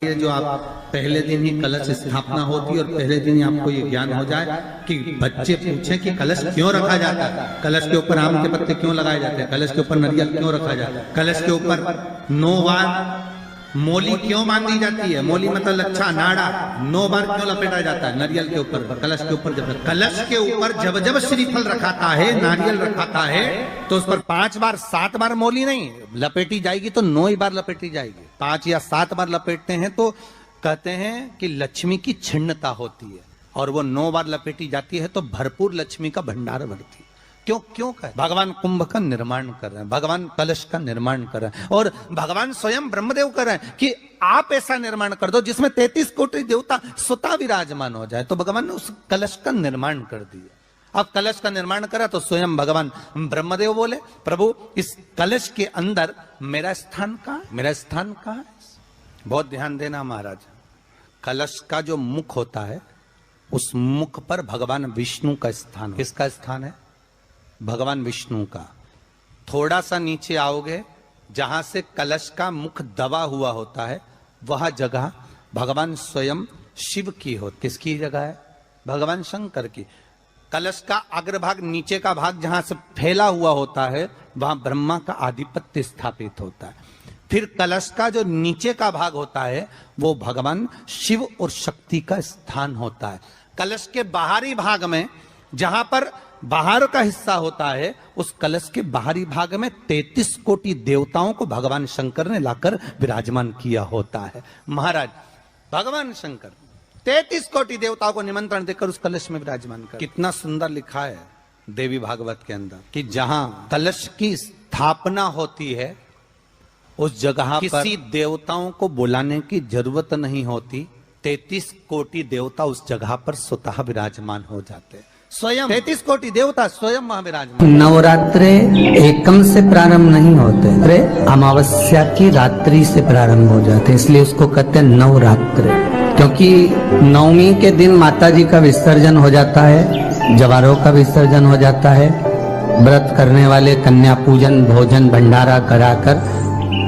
ये जो आप पहले दिन ही कलश स्थापना होती है और पहले दिन ही आपको ये ज्ञान हो जाए कि बच्चे पूछें कि कलश क्यों रखा जाता है, कलश के ऊपर आम के पत्ते क्यों लगाए जाते हैं, कलश के ऊपर नारियल क्यों रखा जाता है, कलश के ऊपर 9 बार मोली क्यों बांधी जाती है, मोली मतलब लच्छा नाड़ा 9 बार क्यों लपेटा जाता है नारियल के ऊपर, कलश के ऊपर। जब कलश के ऊपर जब जब श्रीफल रखाता है, नारियल रखाता है, तो उस पर 5 बार 7 बार मोली नहीं लपेटी जाएगी, तो 9 ही बार लपेटी जाएगी। 5 या 7 बार लपेटते हैं तो कहते हैं कि लक्ष्मी की छिन्नता होती है, और वो 9 बार लपेटी जाती है तो भरपूर लक्ष्मी का भंडार भरती है। क्यों कह भगवान कुंभ का निर्माण कर रहे हैं, भगवान कलश का निर्माण कर रहे हैं, और भगवान स्वयं ब्रह्मदेव कर रहे हैं कि आप ऐसा निर्माण कर दो जिसमें 33 कोटि देवता स्वतः विराजमान हो जाए। तो भगवान ने उस कलश का निर्माण कर दिया। अब कलश का निर्माण करा तो स्वयं भगवान ब्रह्मदेव बोले, प्रभु इस कलश के अंदर मेरा स्थान कहाँ है, मेरा स्थान कहाँ है। बहुत ध्यान देना महाराज, कलश का जो मुख होता है उस मुख पर भगवान विष्णु का स्थान, किसका स्थान है, भगवान विष्णु का। थोड़ा सा नीचे आओगे जहां से कलश का मुख दबा हुआ होता है, वह जगह भगवान स्वयं शिव की हो। किसकी जगह है, भगवान शंकर की। कलश का अग्रभाग नीचे का भाग जहां से फैला हुआ होता है वहां ब्रह्मा का आधिपत्य स्थापित होता है। फिर कलश का जो नीचे का भाग होता है वो भगवान शिव और शक्ति का स्थान होता है। कलश के बाहरी भाग में जहां पर बाहर का हिस्सा होता है, उस कलश के बाहरी भाग में 33 कोटि देवताओं को भगवान शंकर ने लाकर विराजमान किया होता है। महाराज भगवान शंकर 33 कोटि देवताओं को निमंत्रण देकर उस कलश में विराजमान कर। कितना सुंदर लिखा है देवी भागवत के अंदर कि जहां कलश की स्थापना होती है उस जगह पर किसी देवताओं को बुलाने की जरूरत नहीं होती। 33 कोटि देवता उस जगह पर स्वतः विराजमान हो जाते हैं। स्वयं 33 कोटि देवता स्वयं वहां विराजमान। नवरात्रे एकम से प्रारंभ नहीं होते, अमावस्या की रात्रि से प्रारंभ हो जाते, इसलिए उसको कहते हैं नवरात्रे। क्योंकि नवमी के दिन माता जी का विसर्जन हो जाता है, जवारों का विसर्जन हो जाता है, व्रत करने वाले कन्या पूजन भोजन भंडारा कराकर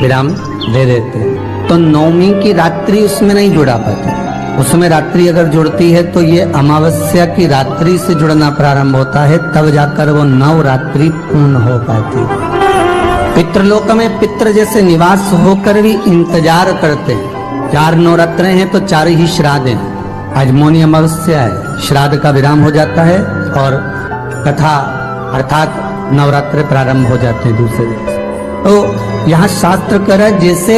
विराम दे देते हैं। तो नवमी की रात्रि उसमें नहीं जुड़ा पाती, उसमें रात्रि अगर जुड़ती है तो ये अमावस्या की रात्रि से जुड़ना प्रारंभ होता है, तब जाकर वो नवरात्रि पूर्ण हो पाती है। पितृलोक में पितृ जैसे निवास होकर भी इंतजार करते हैं। 4 नवरात्रे हैं तो 4 ही श्राद्ध हैं। आज मौनी अमावस्या है, श्राद्ध का विराम हो जाता है और कथा अर्थात नवरात्रे प्रारंभ हो जाते हैं दूसरे दिन। तो यहाँ शास्त्र कह रहा है जैसे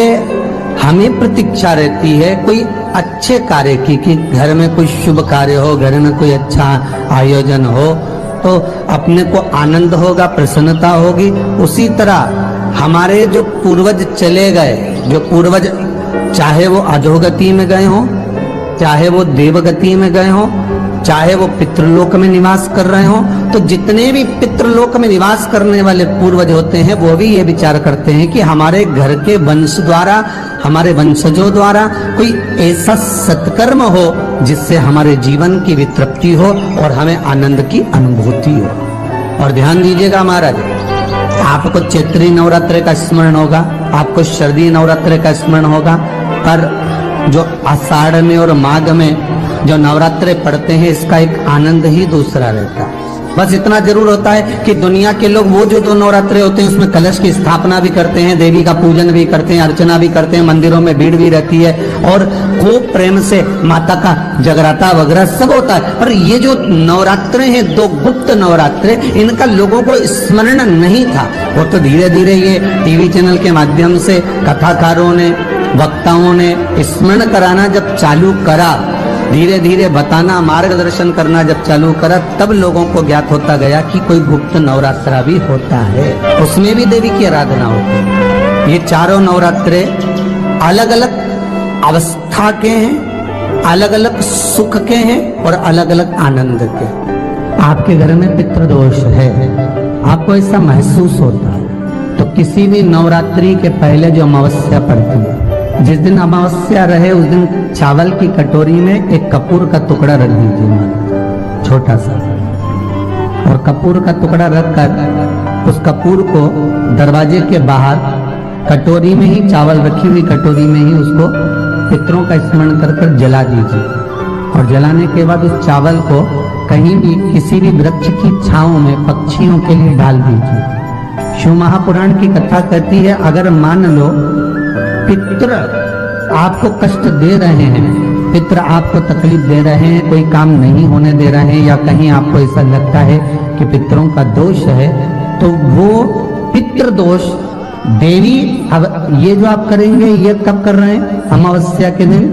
हमें प्रतीक्षा रहती है कोई अच्छे कार्य की, कि घर में कोई शुभ कार्य हो, घर में कोई अच्छा आयोजन हो तो अपने को आनंद होगा, प्रसन्नता होगी। उसी तरह हमारे जो पूर्वज चले गए, जो पूर्वज चाहे वो अधोगति में गए हों, चाहे वो देवगति में गए हों, चाहे वो पितृलोक में निवास कर रहे हों, तो जितने भी पितृलोक में निवास करने वाले पूर्वज होते हैं वो भी ये विचार करते हैं कि हमारे घर के वंश द्वारा, हमारे वंशजों द्वारा कोई ऐसा सत्कर्म हो जिससे हमारे जीवन की वितृप्ति हो और हमें आनंद की अनुभूति हो। और ध्यान दीजिएगा महाराज, आपको चैत्री नवरात्रि का स्मरण होगा, आपको शरदी नवरात्रि का स्मरण होगा, पर जो आषाढ़ में और माघ में जो नवरात्रे पढ़ते हैं इसका एक आनंद ही दूसरा रहता है। बस इतना जरूर होता है कि दुनिया के लोग वो जो 2 नवरात्रे होते हैं उसमें कलश की स्थापना भी करते हैं, देवी का पूजन भी करते हैं, अर्चना भी करते हैं, मंदिरों में भीड़ भी रहती है और खूब प्रेम से माता का जगराता वगैरह सब होता है। पर ये जो नवरात्रे हैं 2 गुप्त नवरात्रे, इनका लोगों को स्मरण नहीं था। वो तो धीरे धीरे ये टीवी चैनल के माध्यम से कथाकारों ने, वक्ताओं ने स्मरण कराना जब चालू करा, धीरे धीरे बताना, मार्गदर्शन करना जब चालू करा, तब लोगों को ज्ञात होता गया कि कोई गुप्त नवरात्रा भी होता है, उसमें भी देवी की आराधना होती है। ये 4 नवरात्रे अलग अलग अवस्था के हैं, अलग अलग सुख के हैं और अलग अलग आनंद के। आपके घर में पितृदोष है, आपको ऐसा महसूस होता है, तो किसी भी नवरात्रि के पहले जो अमावस्या पड़ती है, जिस दिन अमावस्या रहे उस दिन चावल की कटोरी में एक कपूर का टुकड़ा रख दीजिए, छोटा सा, और कपूर का टुकड़ा रखकर उस कपूर को दरवाजे के बाहर कटोरी में ही, चावल रखी हुई कटोरी में ही उसको पितरों का स्मरण कर कर जला दीजिए, और जलाने के बाद उस चावल को कहीं भी किसी भी वृक्ष की छांव में पक्षियों के लिए डाल दीजिए। शिव महापुराण की कथा कहती है, अगर मान लो पितृ आपको कष्ट दे रहे हैं, पितृ आपको तकलीफ दे रहे हैं, कोई काम नहीं होने दे रहे हैं, या कहीं आपको ऐसा लगता है कि पितरों का दोष है, तो वो पितृ दोष देवी, अब ये जो आप करेंगे ये कब कर रहे हैं? अमावस्या के दिन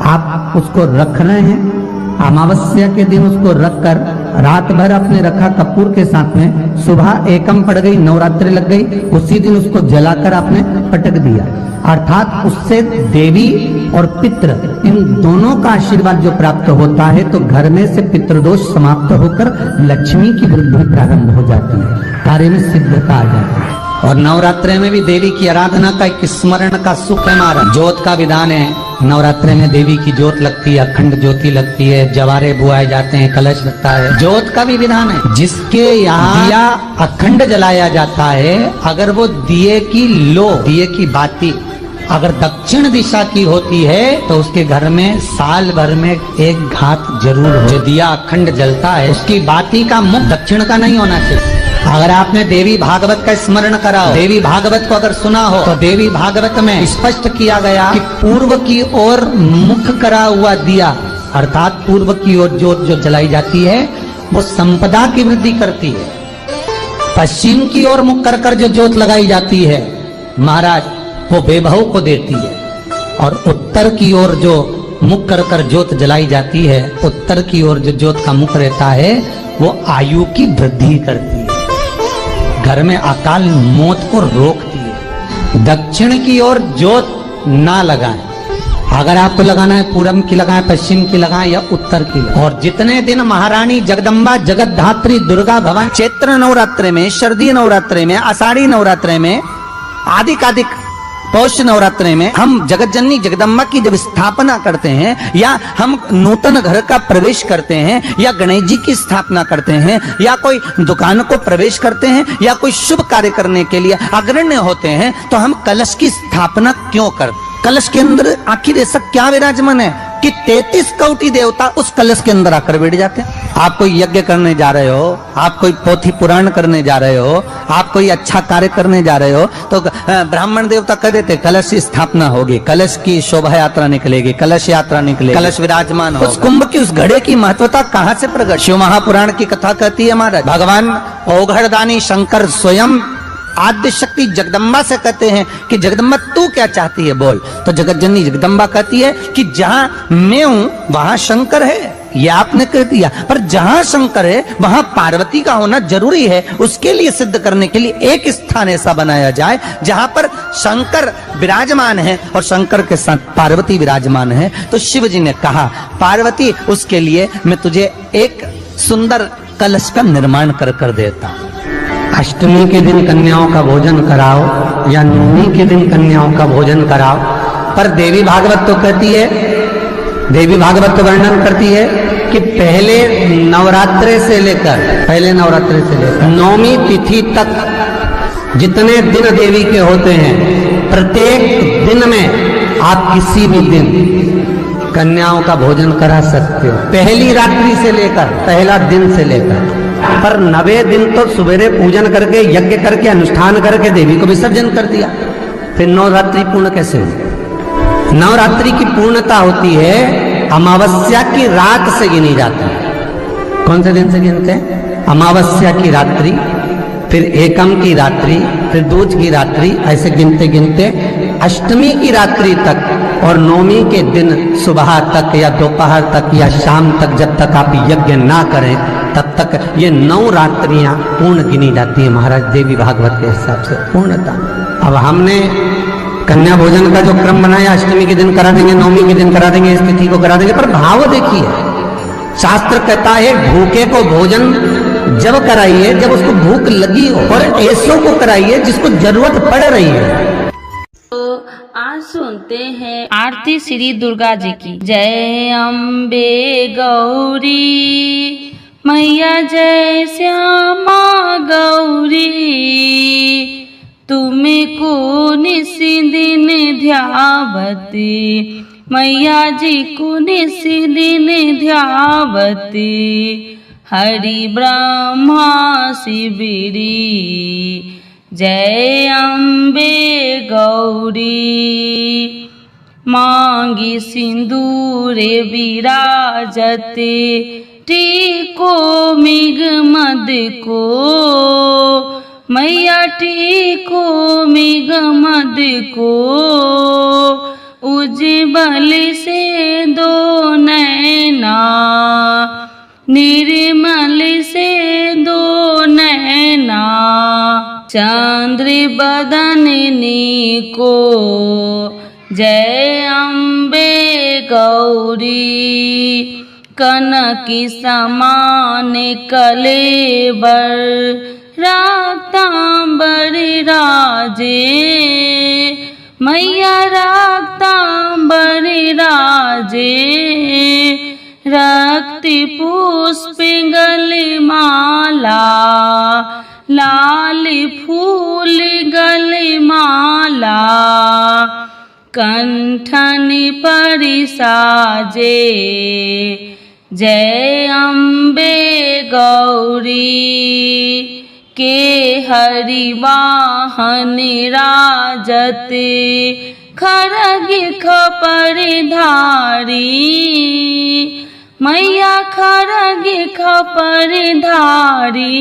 आप उसको रख रहे हैं। अमावस्या के दिन उसको रखकर रात भर आपने रखा कपूर के साथ में, सुबह एकम पड़ गई, नवरात्रि लग गई, उसी दिन उसको जलाकर आपने पटक दिया। अर्थात उससे देवी और पितृ इन दोनों का आशीर्वाद जो प्राप्त होता है, तो घर में से पितृदोष समाप्त होकर लक्ष्मी की वृद्धि प्रारंभ हो जाती है, कार्य में सिद्धता आ जाती है। और नवरात्रि में भी देवी की आराधना का एक स्मरण का सुख है हमारा। ज्योत का विधान है, नवरात्रि में देवी की ज्योत लगती है, अखंड ज्योति लगती है, जवारे बुआए जाते हैं, कलश लगता है, ज्योत का भी विधान है। जिसके यहाँ दिया अखंड जलाया जाता है, अगर वो दिए की बाती अगर दक्षिण दिशा की होती है, तो उसके घर में साल भर में एक घात जरूर हो। जो दिया अखंड जलता है, उसकी बाती का मुख दक्षिण का नहीं होना चाहिए। अगर आपने देवी भागवत का स्मरण करा हो, देवी भागवत को अगर सुना हो, तो देवी भागवत में स्पष्ट किया गया कि पूर्व की ओर मुख करा हुआ दिया, अर्थात पूर्व की ओर ज्योत जो जलाई जाती है, वो संपदा की वृद्धि करती है। पश्चिम की ओर मुख कर जो ज्योत लगाई जाती है महाराज, वो बेबहू को देती है। और उत्तर की ओर जो मुख कर ज्योत जलाई जाती है, उत्तर की ओर जो ज्योत का मुख रहता है, वो आयु की वृद्धि करती है, घर में अकाल मौत को रोकती है। दक्षिण की ओर ज्योत ना लगाएं, अगर आपको लगाना है पूरब की लगाएं, पश्चिम की लगाएं या उत्तर की लगाएं। और जितने दिन महारानी जगदम्बा जगतधात्री दुर्गा भवानी चैत्र नवरात्रि में, शरदीय नवरात्रि में, आषाढ़ी नवरात्रि में, आदिक पौष नवरात्रि में हम जगत जननी जगदम्बा की जब स्थापना करते हैं, या हम नूतन घर का प्रवेश करते हैं, या गणेश जी की स्थापना करते हैं, या कोई दुकान को प्रवेश करते हैं, या कोई शुभ कार्य करने के लिए अग्रण्य होते हैं, तो हम कलश की स्थापना क्यों करते? कलश के अंदर आखिर ऐसा क्या विराजमान है कि 33 कोटि देवता उस कलश के अंदर आकर बैठ जाते हैं। आप कोई यज्ञ करने जा रहे हो, आप कोई पोथी पुराण करने जा रहे हो, आप कोई अच्छा कार्य करने जा रहे हो, तो ब्राह्मण देवता कह देते कलश की स्थापना होगी, कलश की शोभा यात्रा निकलेगी, कलश यात्रा निकलेगी, कलश विराजमान होगा। उस कुंभ की उस घड़े की महत्वता कहाँ से प्रकट? शिव महापुराण की कथा कहती है महाराज, भगवान ओघड़दानी शंकर स्वयं आद्य शक्ति जगदम्बा से कहते हैं कि जगदम्बा तू क्या चाहती है बोल। तो जगत जननी जगदम्बा कहती है कि जहां मैं हूं वहां शंकर है, ये आपने कह दिया, पर जहां शंकर है वहां पार्वती का होना जरूरी है। उसके लिए सिद्ध करने के लिए एक स्थान ऐसा बनाया जाए जहां पर शंकर विराजमान है और शंकर के साथ पार्वती विराजमान है। तो शिव जी ने कहा, पार्वती उसके लिए मैं तुझे एक सुंदर कलश का निर्माण कर देता। अष्टमी के दिन कन्याओं का भोजन कराओ या नवमी के दिन कन्याओं का भोजन कराओ, पर देवी भागवत तो कहती है, देवी भागवत तो वर्णन करती है कि पहले नवरात्रि से लेकर नवमी तिथि तक जितने दिन देवी के होते हैं, प्रत्येक दिन में आप किसी भी दिन कन्याओं का भोजन करा सकते हो, पहली रात्रि से लेकर, पहला दिन से लेकर। पर 9वें दिन तो सवेरे पूजन करके, यज्ञ करके, अनुष्ठान करके देवी को विसर्जन कर दिया, फिर नवरात्रि पूर्ण कैसे हुई? नवरात्रि की पूर्णता होती है अमावस्या की रात से गिनी जाती है। कौन से दिन से गिनते हैं? अमावस्या की रात्रि, फिर एकम की रात्रि, फिर दूज की रात्रि, ऐसे गिनते गिनते अष्टमी की रात्रि तक और नवमी के दिन सुबह तक या दोपहर तक या शाम तक, जब तक आप यज्ञ ना करें तब तक ये 9 रात्रियां पूर्ण गिनी जाती है महाराज देवी भागवत के हिसाब से पूर्णता। अब हमने कन्या भोजन का जो क्रम बनाया, अष्टमी के दिन करा देंगे, नवमी के दिन करा देंगे, इस तिथि को करा देंगे, पर भाव देखिए, शास्त्र कहता है भूखे को भोजन जब कराइए जब उसको भूख लगी हो, और ऐसों को कराइए जिसको जरूरत पड़ रही है। तो आज सुनते हैं आरती श्री दुर्गा जी की। जय अम्बे गौरी मैया, जय श्यामा गौरी, तुम्हें को निस दिन ध्यावती मैया जी को निस दिन ध्यावती हरि ब्रह्मा शिविरी जय अम्बे गौरी मांगी सिंदूरे विराजते टीको मृग मद को मैया टीको मृग मद को उज्ज्वल से दो नैना निर्मल से दो नैना चंद्र बदननी को जय अम्बे गौरी कनकी समान कलेबर राक्तांबर राजे मैया राक्तांबर राजे रक्ति पुष्प गले माला लाल फूल गले माला कंठन परिसाजे जय अम्बे गौरी के हरि वाहन राजते खरग खपर धारी मैया खरग खपर धारी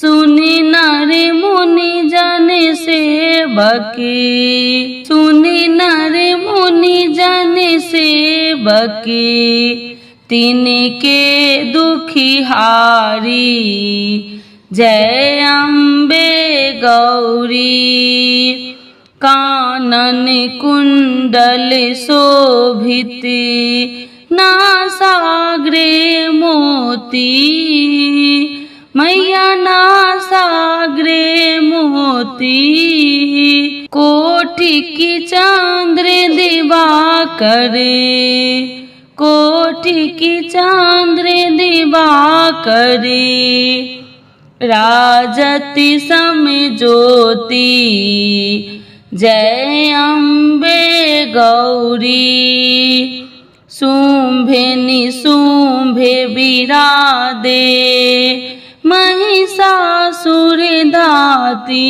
सुनि नर मुनि जन सेवकी सुनि नर मुनि जन सेवकी तिनके दुखिहारी जय अम्बे गौरी कानन कुंडल शोभित नासाग्रे मोती मैया नासाग्रे मोती कोटि की चंद्र दिवाकरे कोटि की चंद्र दिवाकरे राजति सम ज्योति जय अम्बे गौरी शुंभे निशुंभे विरादे महिषासुर धाती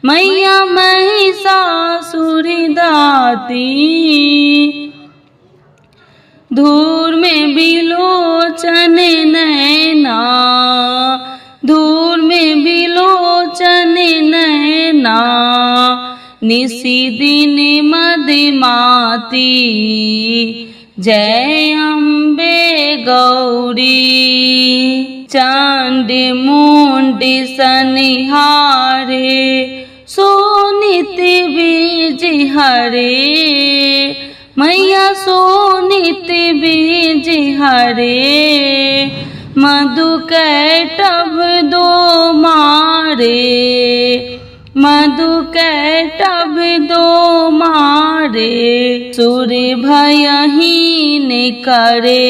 मैया महिषासुर धाती धूर में बिलोचन नैना धूर में बिलोचन नैना निसी दिन मदमाती जय अम्बे गौरी चांद मुंड सनिहारे सोनित बीज हरे मैया सोनित बीज हरे मधु कैटभ दो मारे मधु कैटभ दो मारे सूर्य भयहीन करे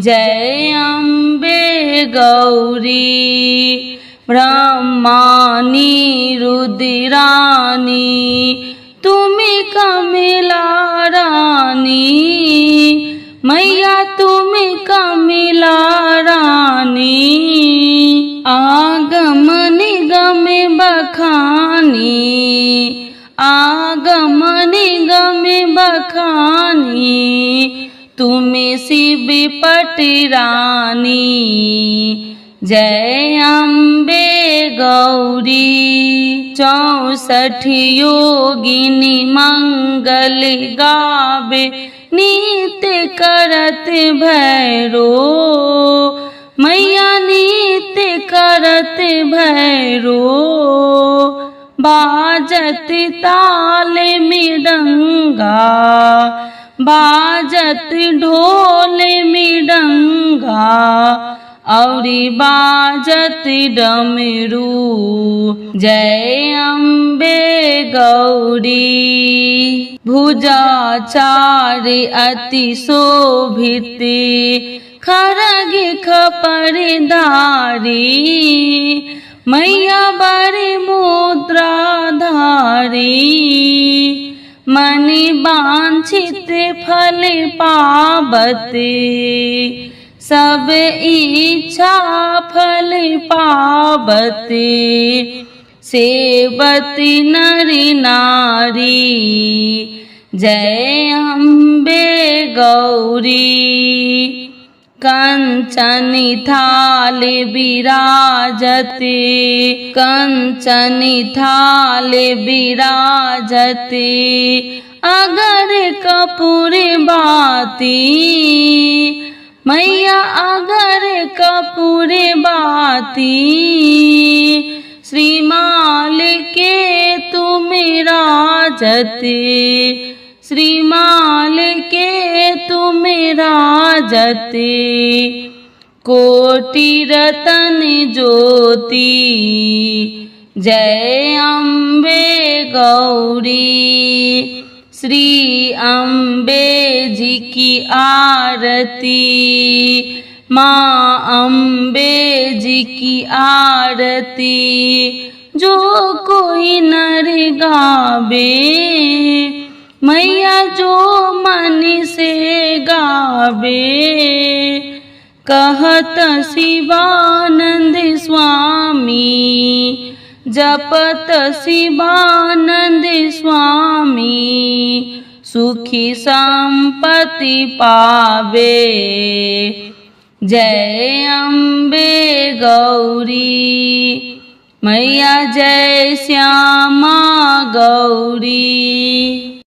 जय अम्बे गौरी ब्रह्मानी रुद्रानी तुम्हें कमला रानी मैया तुम्हें कमला रानी आगम निगम बखानी आगम निगम बखानी तुम्हें शिव पटरानी जय अम्बे गौरी 64 योगिनी मंगल गावे नित्य करत भैरो मैया नित्य करत भैरो बाजत ताल मृदंगा बाजत ढोल मृदंगा औरी बाजत डमरू जय अम्बे गौरी भुजाचार अति शोभित खरग खपर धारी मैया बड़े मुद्रा धारी मनि वांछित फल पावते, सब इच्छा फल पावते, सेवती नरि नारी, जय अम्बे गौरी। कंचन थाल विराजते, कंचन थाल विराजते, अगर कपूर बाती, मैया अगर कपूर बाती, श्रीमाल के तुम राजते, श्रीमाल के तुम राजते, कोटि रतन ज्योति, जय अम्बे गौरी। श्री अम्बे जी की आरती, माँ अम्बे जी की आरती, जो कोई नर गावे, मैया जो मन से गावे, कहत शिवानंद स्वामी, जपत शिवानंद स्वामी, सुखी संपत्ति पावे, जय अम्बे गौरी। मैया जय श्यामा गौरी।